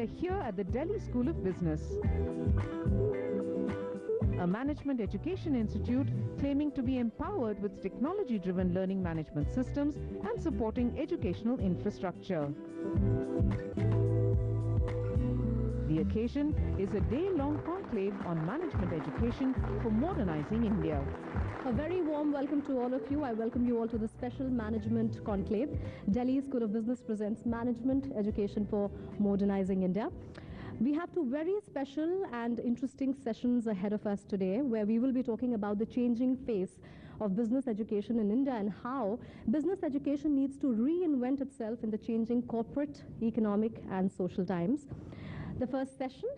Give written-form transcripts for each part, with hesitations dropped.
are here at the Delhi School of Business, a management education institute claiming to be empowered with technology-driven learning management systems and supporting educational infrastructure. The occasion is a day-long conclave on management education for modernizing India. A very warm welcome to all of you. I welcome you all to the special management conclave. Delhi School of Business presents Management Education for Modernizing India. We have two very special and interesting sessions ahead of us today, where we will be talking about the changing face of business education in India and how business education needs to reinvent itself in the changing corporate, economic and social times. The first session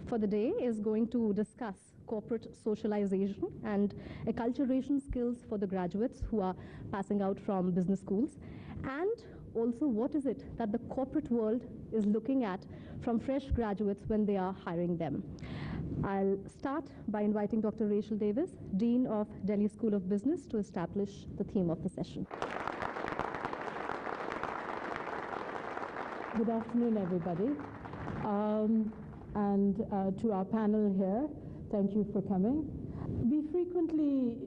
for the day is going to discuss corporate socialization and acculturation skills for the graduates who are passing out from business schools, and also what is it that the corporate world is looking at from fresh graduates when they are hiring them. I'll start by inviting Dr. Rachel Davis, Dean of Delhi School of Business, to establish the theme of the session. Good afternoon, everybody. To our panel here, thank you for coming. We frequently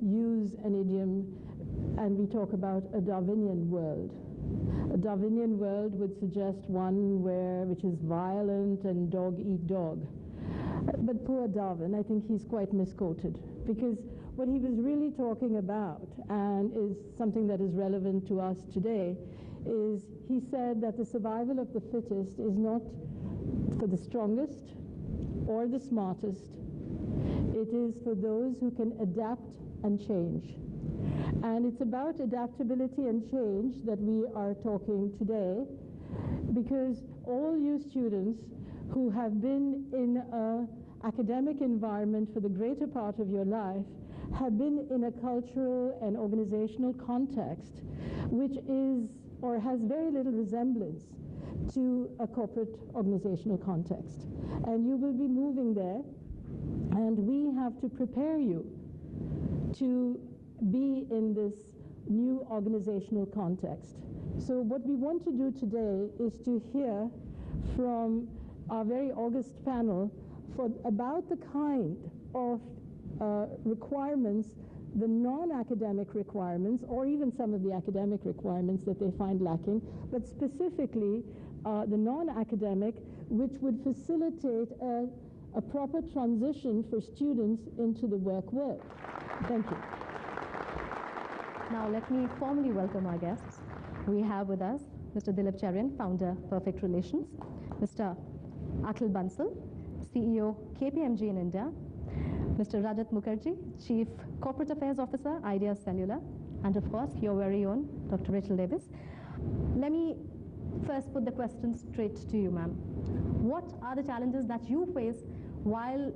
use an idiom and we talk about a Darwinian world. A Darwinian world would suggest one which is violent and dog eat dog. But poor Darwin, I think he's quite misquoted, because what he was really talking about, and is something that is relevant to us today, is he said that the survival of the fittest is not for the strongest or the smartest. It is for those who can adapt and change. And it's about adaptability and change that we are talking today, because all you students who have been in an academic environment for the greater part of your life have been in a cultural and organizational context which is or has very little resemblance to a corporate organizational context. And you will be moving there, and we have to prepare you to be in this new organizational context. So what we want to do today is to hear from our very august panel about the kind of requirements, the non-academic requirements, or even some of the academic requirements that they find lacking, but specifically the non-academic, which would facilitate a proper transition for students into the work world. Thank you. Now let me formally welcome our guests. We have with us Mr. Dilip Cherian, founder, Perfect Relations; Mr. Akhil Bansal, CEO, KPMG in India; Mr. Rajat Mukherjee, Chief Corporate Affairs Officer, Idea Cellular; and of course, your very own Dr. Rachel Davis. Let me first put the question straight to you, ma'am. What are the challenges that you face while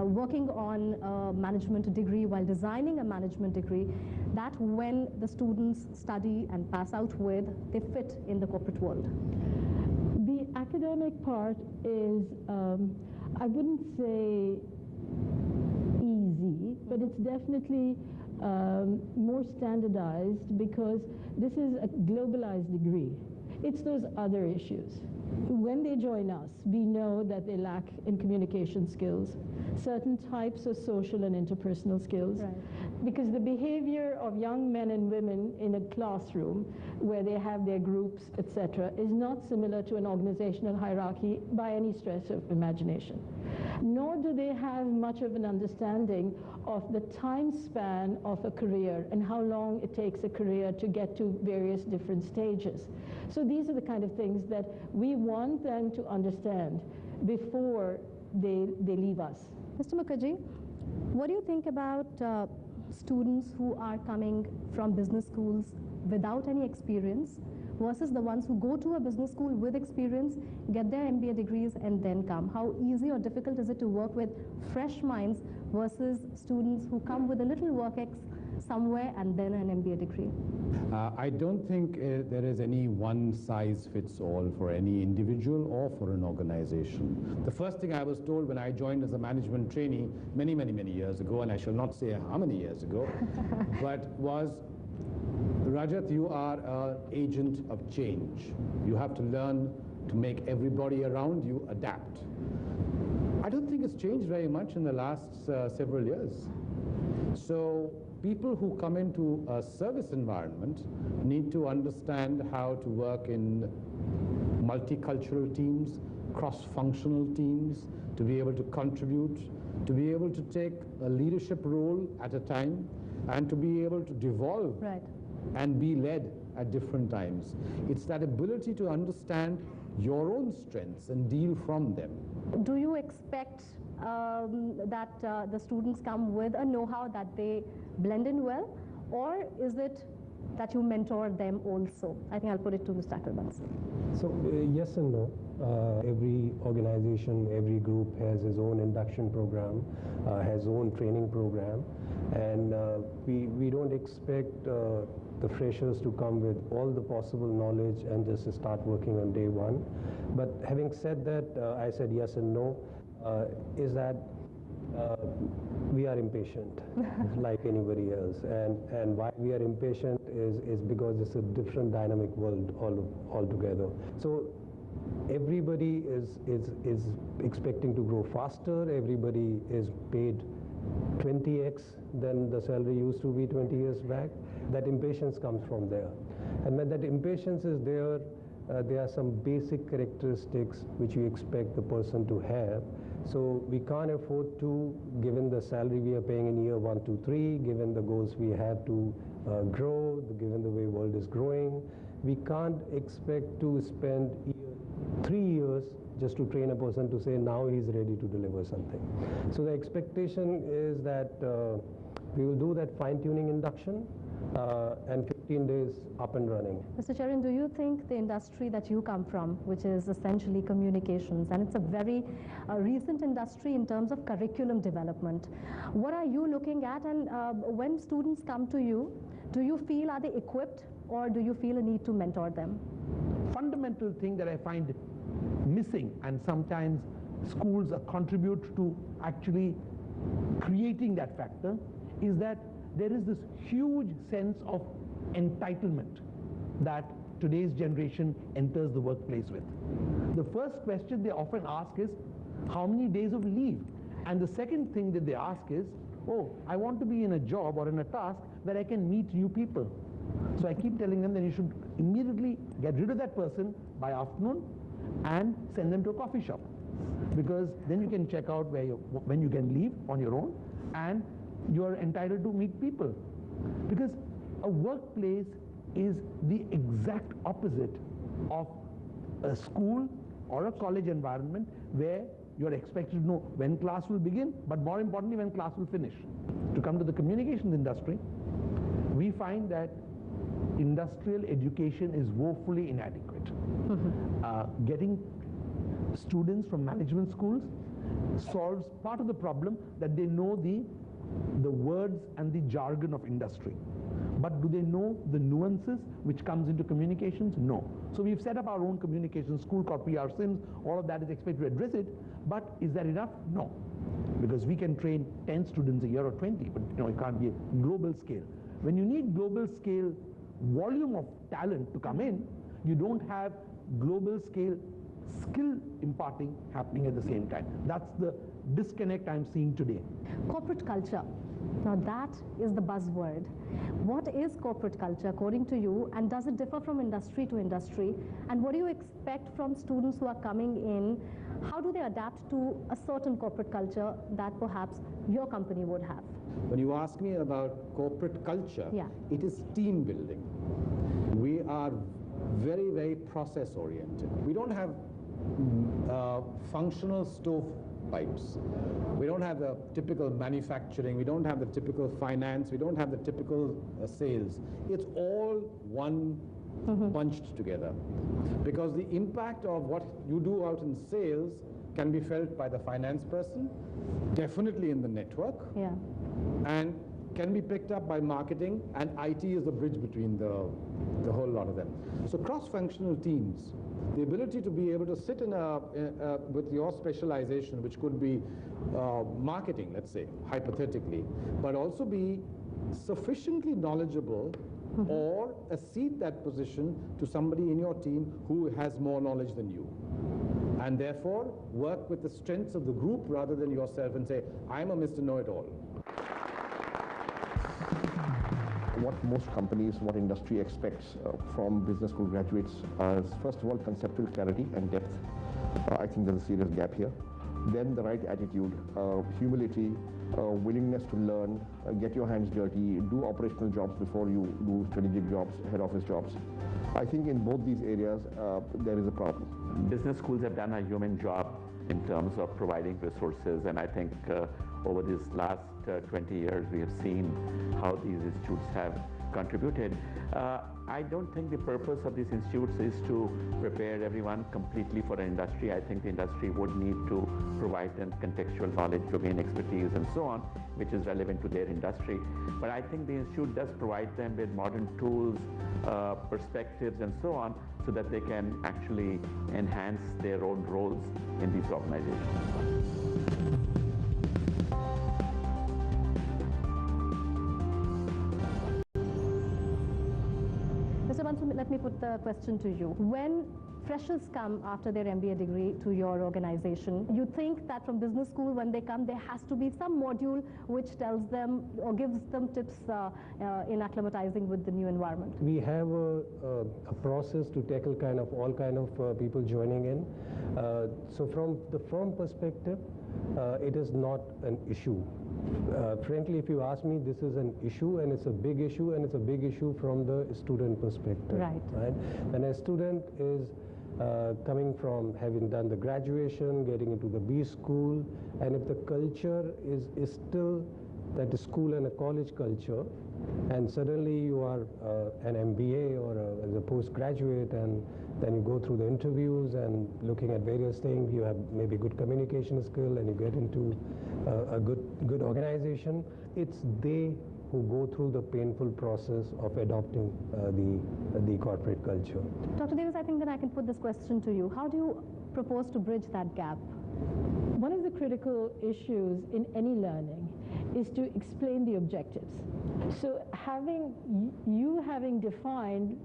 working on a management degree, while designing a management degree, that when the students study and pass out with, they fit in the corporate world? The academic part is, I wouldn't say easy, but it's definitely more standardized, because this is a globalized degree. It's those other issues. When they join us, we know that they lack in communication skills, certain types of social and interpersonal skills, right, because the behavior of young men and women in a classroom where they have their groups, etc., is not similar to an organizational hierarchy by any stretch of imagination. Nor do they have much of an understanding of the time span of a career and how long it takes a career to get to various different stages. So these are the kind of things that we want them to understand before they leave us. Mr. Mukherjee, what do you think about students who are coming from business schools without any experience versus the ones who go to a business school with experience, get their MBA degrees and then come? How easy or difficult is it to work with fresh minds versus students who come with a little work ex somewhere and then an MBA degree? I don't think there is any one size fits all for any individual or for an organization. The first thing I was told when I joined as a management trainee many years ago, and I shall not say how many years ago, but was, Rajat, you are an agent of change. You have to learn to make everybody around you adapt. I don't think it's changed very much in the last several years. So people who come into a service environment need to understand how to work in multicultural teams, cross-functional teams, to be able to contribute, to be able to take a leadership role at a time, and to be able to devolve and be led at different times. It's that ability to understand your own strengths and deal from them. Do you expect that the students come with a know-how that they blend in well, or is it that you mentor them also? I think I'll put it to Mr. Ackermans. So yes and no. Every organization, every group has its own induction program, has own training program, and we don't expect the freshers to come with all the possible knowledge and just start working on day one. But having said that, I said yes and no, is that we are impatient like anybody else, and why we are impatient is because it's a different dynamic world altogether. So everybody is expecting to grow faster, everybody is paid 20x than the salary used to be 20 years back. That impatience comes from there, and when that impatience is there, there are some basic characteristics which you expect the person to have. So we can't afford to, given the salary we are paying in year 1, 2, 3, given the goals we have to grow, given the way world is growing, we can't expect to spend 3 years just to train a person to say now he's ready to deliver something. So the expectation is that we will do that fine-tuning induction and 15 days up and running. Mr. Chairman, do you think the industry that you come from, which is essentially communications, and it's a very recent industry in terms of curriculum development, what are you looking at, and when students come to you, do you feel are they equipped, or do you feel a need to mentor them? Fundamental thing that I find missing, and sometimes schools contribute to actually creating that factor, is that there is this huge sense of entitlement that today's generation enters the workplace with. The first question they often ask is, how many days of leave? And the second thing that they ask is, oh, I want to be in a job or in a task where I can meet new people. So I keep telling them that you should immediately get rid of that person by afternoon and send them to a coffee shop, because then you can check out when you can leave on your own, and you are entitled to meet people. Because a workplace is the exact opposite of a school or a college environment where you're expected to know when class will begin, but more importantly when class will finish. To come to the communications industry, we find that industrial education is woefully inadequate. Getting students from management schools solves part of the problem, that they know the words and the jargon of industry. But do they know the nuances which comes into communications? No. So we've set up our own communications school called PR Sims. All of that is expected to address it. But is that enough? No. Because we can train 10 students a year or 20, but it can't be a global scale. When you need global scale volume of talent to come in, you don't have global scale skill imparting happening at the same time. That's the disconnect I'm seeing today. Corporate culture. Now that is the buzzword. What is corporate culture according to you, and does it differ from industry to industry? And what do you expect from students who are coming in? How do they adapt to a certain corporate culture that perhaps your company would have? When you ask me about corporate culture, it is team building. We are very, very process oriented. We don't have functional stovepipes. We don't have the typical manufacturing. We don't have the typical finance. We don't have the typical sales. It's all one bunched together. Because the impact of what you do out in sales can be felt by the finance person, definitely in the network, and can be picked up by marketing, and IT is the bridge between the whole lot of them. So cross-functional teams, the ability to be able to sit in with your specialization, which could be marketing, let's say, hypothetically, but also be sufficiently knowledgeable or cede that position to somebody in your team who has more knowledge than you. And therefore, work with the strengths of the group rather than yourself and say, I'm a Mr. Know-it-all. What most companies, what industry expects from business school graduates is, first of all, conceptual clarity and depth. I think there's a serious gap here. Then the right attitude, humility, willingness to learn, get your hands dirty, do operational jobs before you do strategic jobs, head office jobs. I think in both these areas, there is a problem. Business schools have done a human job in terms of providing resources, and I think over these last 20 years we have seen how these institutes have contributed. I don't think the purpose of these institutes is to prepare everyone completely for an industry. I think the industry would need to provide them contextual knowledge, domain expertise and so on, which is relevant to their industry. But I think the institute does provide them with modern tools, perspectives and so on, so that they can actually enhance their own roles in these organizations. Let me put the question to you. When freshers come after their MBA degree to your organization, you think that from business school when they come there has to be some module which tells them or gives them tips in acclimatizing with the new environment? We have a process to tackle all kind of people joining in. So from the firm perspective, it is not an issue. Frankly, if you ask me, this is an issue, and it's a big issue, and it's a big issue from the student perspective. Right. When a student is coming from having done the graduation, getting into the B school, and if the culture is still that is school and a college culture, and suddenly you are an MBA or as a postgraduate, and then you go through the interviews and looking at various things, you have maybe good communication skill, and you get into a good organization. It's they who go through the painful process of adopting the corporate culture. Dr. Davis, I think that I can put this question to you. How do you propose to bridge that gap? One of the critical issues in any learning is to explain the objectives. So having defined,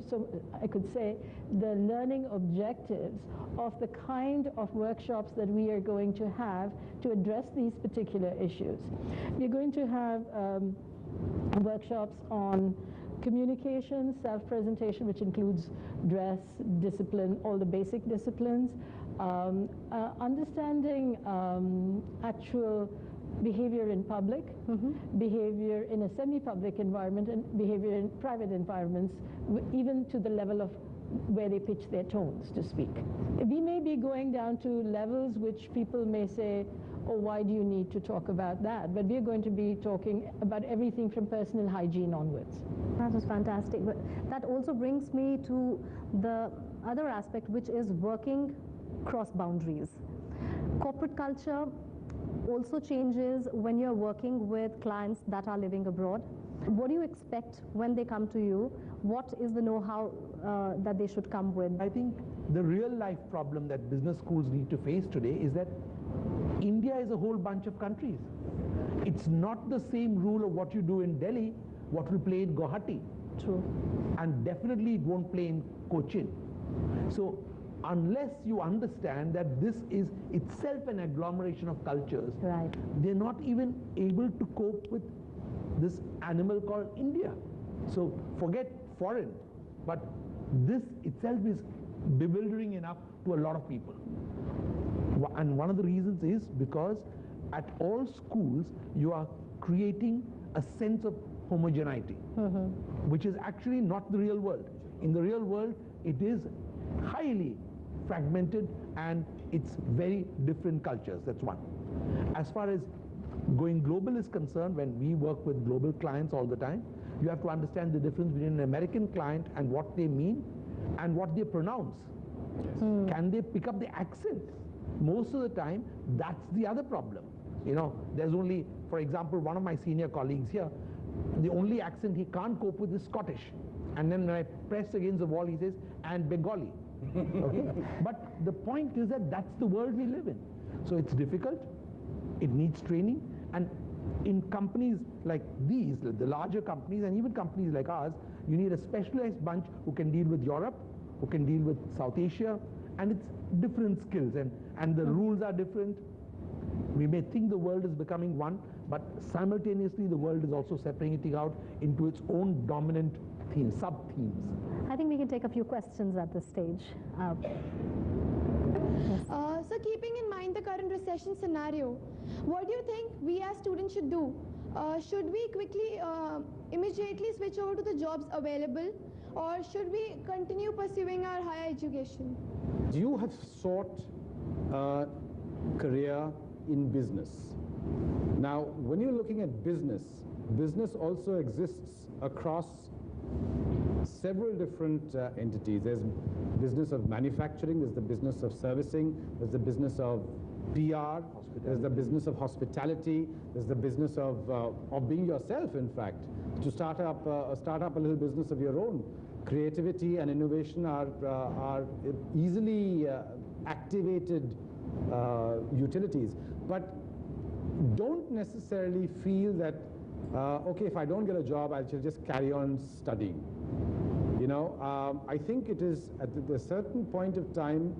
so I could say, the learning objectives of the kind of workshops that we are going to have to address these particular issues. We're going to have workshops on communication, self-presentation, which includes dress, discipline, all the basic disciplines, understanding actual behavior in public, behavior in a semi-public environment, and behavior in private environments, even to the level of where they pitch their tones, to speak. We may be going down to levels which people may say, oh, why do you need to talk about that? But we're going to be talking about everything from personal hygiene onwards. That was fantastic. But that also brings me to the other aspect, which is working cross boundaries. Corporate culture also changes when you're working with clients that are living abroad. What do you expect when they come to you? What is the know-how that they should come with? I think the real life problem that business schools need to face today is that India is a whole bunch of countries. It's not the same rule of what you do in Delhi, what will play in Guwahati. True. And definitely it won't play in Cochin. So unless you understand that this is itself an agglomeration of cultures, right, they're not even able to cope with this animal called India. So forget foreign, but this itself is bewildering enough to a lot of people. And one of the reasons is because at all schools you are creating a sense of homogeneity, which is actually not the real world. In the real world, it is highly fragmented and it's very different cultures. That's one. As far as going global is concerned, when we work with global clients all the time, you have to understand the difference between an American client and what they mean and what they pronounce. Can they pick up the accent? Most of the time, that's the other problem. You know, there's only, for example, one of my senior colleagues here, the only accent he can't cope with is Scottish. And then when I press against the wall, he says, and Bengali. Okay? But the point is that that's the world we live in. So it's difficult, it needs training, and in companies like these, the larger companies and even companies like ours, you need a specialized bunch who can deal with Europe, who can deal with South Asia, and it's different skills, and the rules are different. We may think the world is becoming one, but simultaneously the world is also separating out into its own dominant themes, sub-themes. I think we can take a few questions at this stage. So keeping in mind the current recession scenario, what do you think we as students should do? Should we quickly, immediately switch over to the jobs available, or should we continue pursuing our higher education? You have sought a career in business. Now, when you're looking at business, business also exists across several different entities. There's business of manufacturing, there's the business of servicing, there's the business of PR, there's the business of hospitality, there's the business of being yourself, in fact, to start up a little business of your own. Creativity and innovation are easily activated utilities, but don't necessarily feel that okay, if I don't get a job, I shall just carry on studying. You know, I think it is at a certain point of time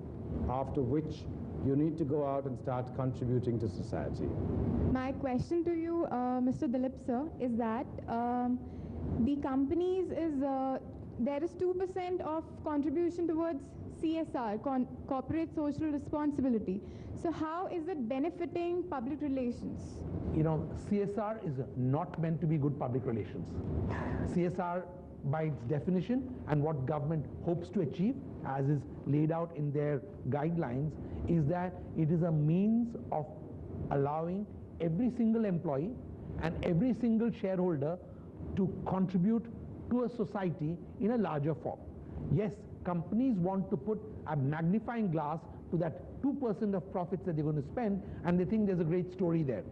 after which you need to go out and start contributing to society. My question to you, Mr. Dilip sir, is that the companies there is 2% of contribution towards CSR, corporate social responsibility. So how is it benefiting public relations? You know, CSR is not meant to be good public relations. CSR, by its definition and what government hopes to achieve, as is laid out in their guidelines, is that it is a means of allowing every single employee and every single shareholder to contribute to a society in a larger form. Yes, companies want to put a magnifying glass to that 2% of profits that they're going to spend, and they think there's a great story there.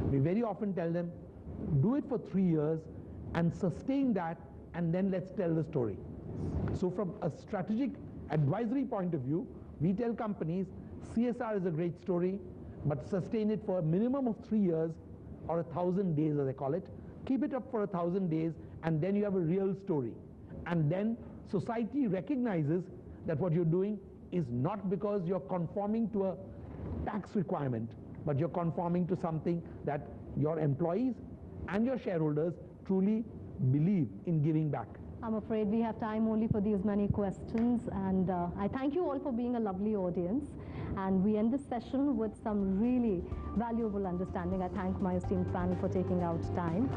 We very often tell them, do it for 3 years and sustain that, and then let's tell the story. So from a strategic advisory point of view, we tell companies CSR is a great story, but sustain it for a minimum of 3 years or 1,000 days, as they call it. Keep it up for 1,000 days, and then you have a real story. And then society recognizes that what you're doing is not because you're conforming to a tax requirement, but you're conforming to something that your employees and your shareholders truly believe in giving back. I'm afraid we have time only for these many questions, and I thank you all for being a lovely audience, and we end this session with some really valuable understanding. I thank my esteemed panel for taking out time.